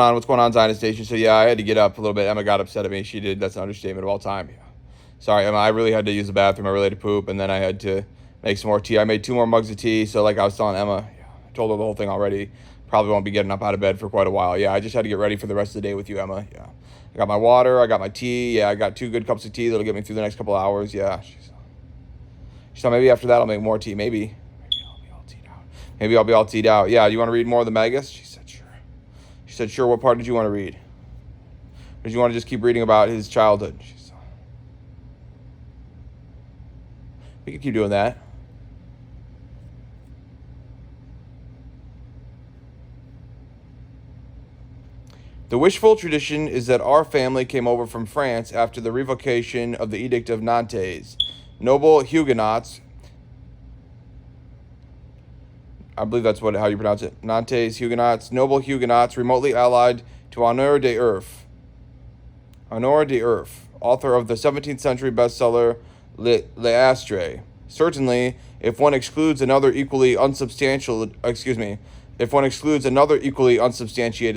What's going on, Zionist Station? So yeah, I had to get up a little bit. Emma got upset at me. She did. That's an understatement of all time. Yeah. Sorry, Emma. I really had to use the bathroom. I really had to poop, and then I had to make some more tea. I made 2 more mugs of tea. So like I was telling Emma, yeah, I told her the whole thing already. Probably won't be getting up out of bed for quite a while. Yeah, I just had to get ready for the rest of the day with you, Emma. Yeah, I got my water. I got my tea. Yeah, I got 2 good cups of tea that'll get me through the next couple of hours. Yeah. So maybe after that I'll make more tea. Maybe I'll be all teed out. Maybe I'll be all teed out. Yeah. You want to read more of the Magus? She said sure. She said, sure, what part did you want to read? Or did you want to just keep reading about his childhood? We can keep doing that. The wishful tradition is that our family came over from France after the revocation of the Edict of Nantes. Noble Huguenots, I believe that's how you pronounce it, Nantes Huguenots, noble Huguenots remotely allied to Honore d'Urf, author of the 17th century bestseller L'Astre. Certainly, if one excludes another equally unsubstantiated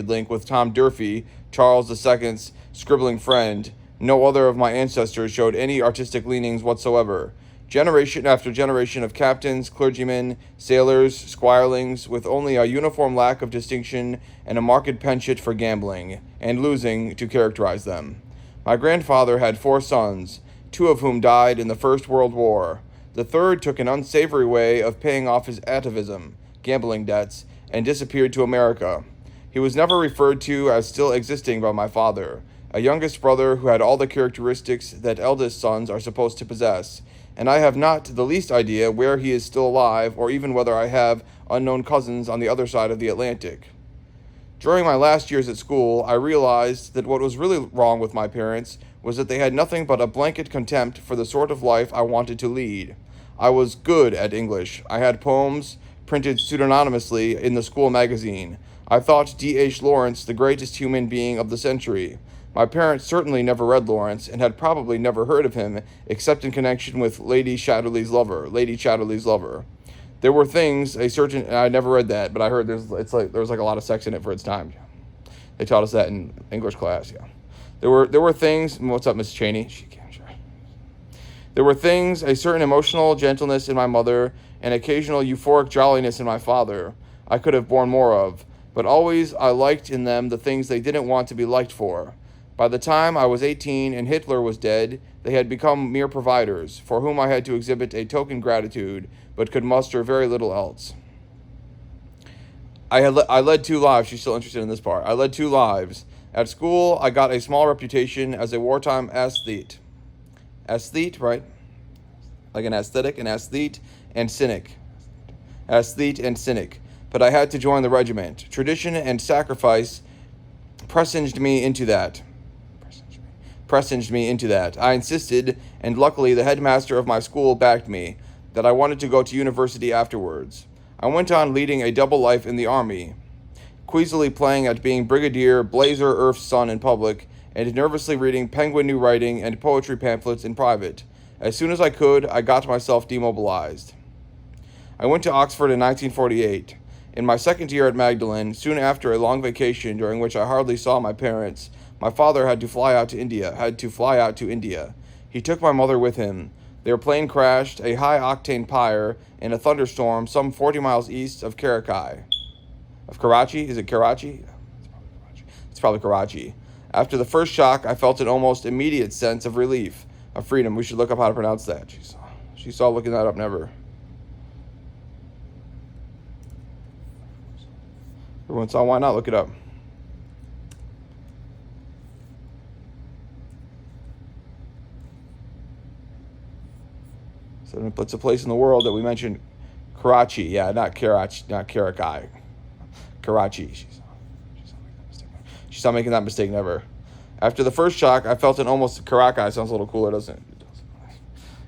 link with Tom Durfee, Charles II's scribbling friend, no other of my ancestors showed any artistic leanings whatsoever. Generation after generation of captains, clergymen, sailors, squirelings, with only a uniform lack of distinction and a marked penchant for gambling and losing to characterize them. My grandfather had 4 sons, 2 of whom died in the First World War. The third took an unsavory way of paying off his atavism, gambling debts, and disappeared to America. He was never referred to as still existing by my father, a youngest brother who had all the characteristics that eldest sons are supposed to possess, and I have not the least idea where he is still alive, or even whether I have unknown cousins on the other side of the Atlantic. During my last years at school, I realized that what was really wrong with my parents was that they had nothing but a blanket contempt for the sort of life I wanted to lead. I was good at English. I had poems printed pseudonymously in the school magazine. I thought D.H. Lawrence the greatest human being of the century. My parents certainly never read Lawrence, and had probably never heard of him, except in connection with Lady Chatterley's Lover. There were things, I never read that, but I heard there was like a lot of sex in it for its time. They taught us that in English class, yeah. There were things, what's up, Miss Cheney? There were things, a certain emotional gentleness in my mother, an occasional euphoric jolliness in my father, I could have borne more of, but always I liked in them the things they didn't want to be liked for. By the time I was 18 and Hitler was dead, they had become mere providers, for whom I had to exhibit a token gratitude, but could muster very little else. I led 2 lives. She's still interested in this part. I led 2 lives. At school, I got a small reputation as a wartime aesthete. Aesthete, right? Like an aesthetic, an aesthete, and cynic. Aesthete and cynic. But I had to join the regiment. Tradition and sacrifice presaged me into that. I insisted, and luckily the headmaster of my school backed me, that I wanted to go to university afterwards. I went on leading a double life in the army, queasily playing at being Brigadier Blazer Earth's son in public, and nervously reading Penguin New Writing and poetry pamphlets in private. As soon as I could, I got myself demobilized. I went to Oxford in 1948. In my second year at Magdalen, soon after a long vacation during which I hardly saw my parents, my father had to fly out to India. He took my mother with him. Their plane crashed, a high-octane pyre, in a thunderstorm some 40 miles east of Karachi. Of Karachi? Is it Karachi? It's probably Karachi. After the first shock, I felt an almost immediate sense of relief, of freedom. We should look up how to pronounce that. She saw looking that up, never. Everyone saw, why not look it up? So it's a place in the world that we mentioned, Karachi. Yeah, not Karachi, not Karachi. Karachi. She's not making that mistake, never. After the first shock, I felt an almost Caracas. Sounds a little cooler, doesn't it?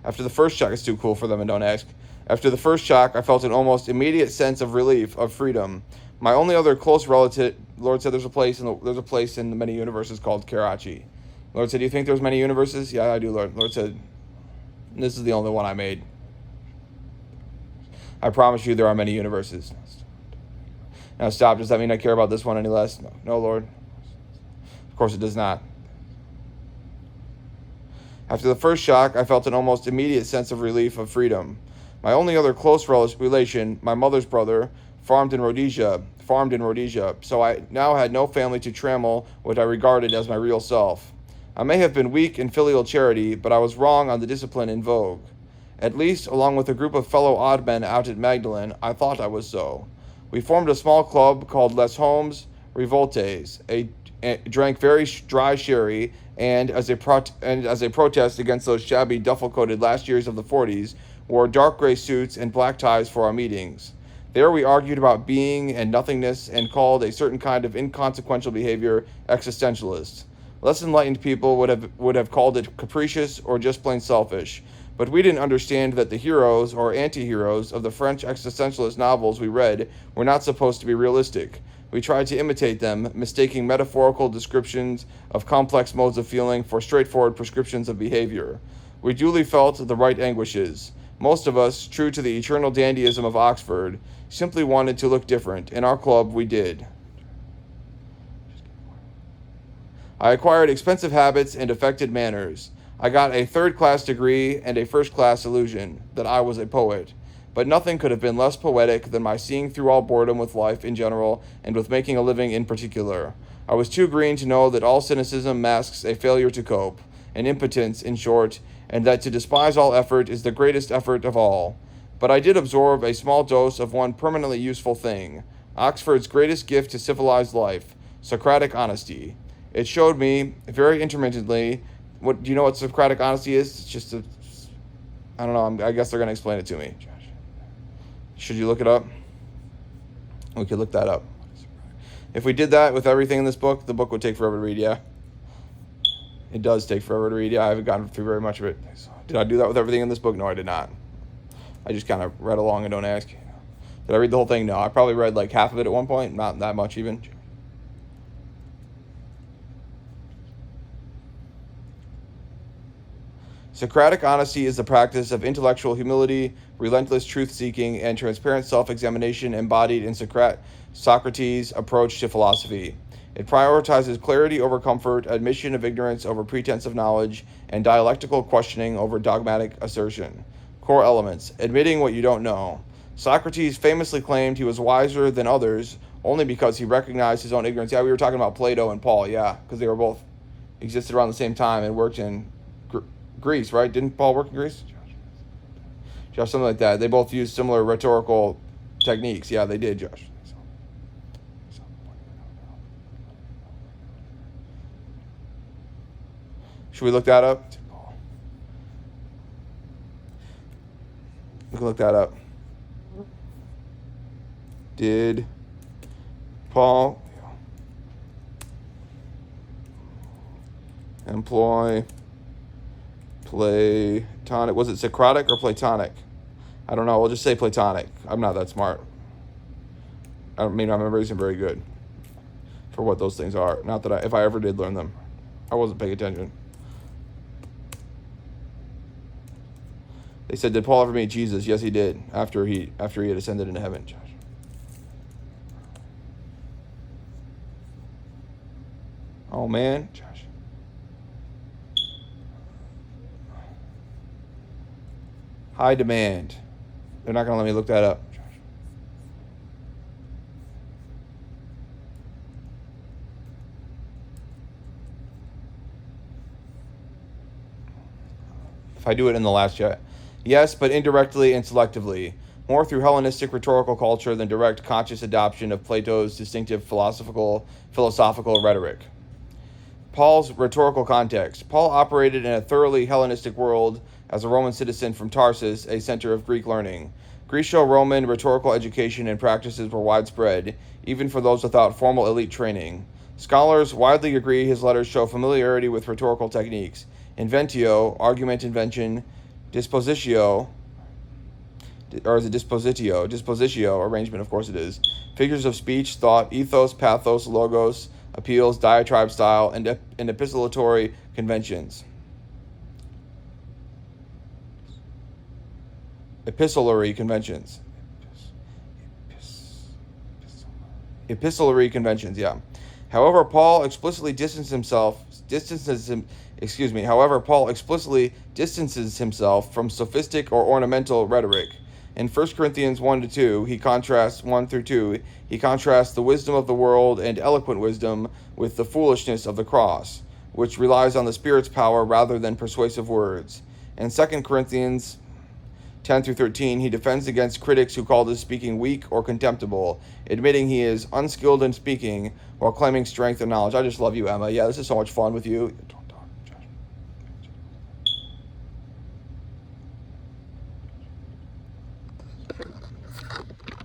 After the first shock, it's too cool for them, and don't ask. After the first shock, I felt an almost immediate sense of relief, of freedom. My only other close relative, Lord said there's a place in the many universes called Karachi. Lord said, do you think there's many universes? Yeah, I do, Lord. Lord said, this is the only one I made. I promise you there are many universes. Now stop. Does that mean I care about this one any less? No, Lord. course, it does not. After the first shock, I felt an almost immediate sense of relief of freedom. My only other close relation, my mother's brother, farmed in Rhodesia, so I now had no family to trammel what I regarded as my real self. I may have been weak in filial charity, but I was wrong on the discipline in vogue. At least, along with a group of fellow odd men out at Magdalen, I thought I was so. We formed a small club called Les Hommes Revoltés, drank very dry sherry, and as a protest against those shabby duffel-coated last years of the 40s, wore dark gray suits and black ties for our meetings. There we argued about being and nothingness and called a certain kind of inconsequential behavior existentialist. Less enlightened people would have called it capricious or just plain selfish, but we didn't understand that the heroes or anti-heroes of the French existentialist novels we read were not supposed to be realistic. We tried to imitate them, mistaking metaphorical descriptions of complex modes of feeling for straightforward prescriptions of behavior. We duly felt the right anguishes. Most of us, true to the eternal dandyism of Oxford, simply wanted to look different. In our club, we did. I acquired expensive habits and affected manners. I got a third-class degree and a first-class illusion that I was a poet. But nothing could have been less poetic than my seeing through all boredom with life in general and with making a living in particular. I was too green to know that all cynicism masks a failure to cope, an impotence, in short, and that to despise all effort is the greatest effort of all. But I did absorb a small dose of one permanently useful thing, Oxford's greatest gift to civilized life, Socratic honesty. It showed me, very intermittently, do you know what Socratic honesty is? It's just I don't know, I guess they're going to explain it to me. Should you look it up? We could look that up. If we did that with everything in this book, the book would take forever to read, yeah. It does take forever to read, yeah. I haven't gotten through very much of it. Did I do that with everything in this book? No, I did not. I just kind of read along and don't ask. Did I read the whole thing? No, I probably read like half of it at one point, not that much even. Socratic honesty is the practice of intellectual humility, relentless truth-seeking, and transparent self-examination embodied in Socrates' approach to philosophy. It prioritizes clarity over comfort, admission of ignorance over pretense of knowledge, and dialectical questioning over dogmatic assertion. Core elements: admitting what you don't know. Socrates famously claimed he was wiser than others only because he recognized his own ignorance. Yeah, we were talking about Plato and Paul, yeah, because they were both existed around the same time and worked in Greece, right? Didn't Paul work in Greece? Josh, something like that. They both used similar rhetorical techniques. Yeah, they did, Josh. Should we look that up? We can look that up. Did Paul employ Platonic? Was it Socratic or Platonic? I don't know. We'll just say Platonic. I'm not that smart. I mean, my memory isn't very good for what those things are. Not that if I ever did learn them, I wasn't paying attention. They said, did Paul ever meet Jesus? Yes, he did. After he had ascended into heaven. Josh. Oh man, Josh. High demand. They're not going to let me look that up. If I do it in the last chat. Yes, but indirectly and selectively. More through Hellenistic rhetorical culture than direct conscious adoption of Plato's distinctive philosophical rhetoric. Paul's rhetorical context. Paul operated in a thoroughly Hellenistic world as a Roman citizen from Tarsus, a center of Greek learning. Greco-Roman rhetorical education and practices were widespread, even for those without formal elite training. Scholars widely agree his letters show familiarity with rhetorical techniques. Inventio, argument invention, dispositio, or is it dispositio? Dispositio, arrangement, of course it is. Figures of speech, thought, ethos, pathos, logos, appeals, diatribe style, and epistolatory conventions. Epistolary conventions. Epistolary conventions, yeah. However, Paul explicitly distances himself from sophistic or ornamental rhetoric. In 1 Corinthians 1 to 2, he contrasts 1 through 2, he contrasts the wisdom of the world and eloquent wisdom with the foolishness of the cross, which relies on the Spirit's power rather than persuasive words. In 2 Corinthians 10 through 13, he defends against critics who call his speaking weak or contemptible, admitting he is unskilled in speaking while claiming strength and knowledge. I just love you, Emma. Yeah, this is so much fun with you.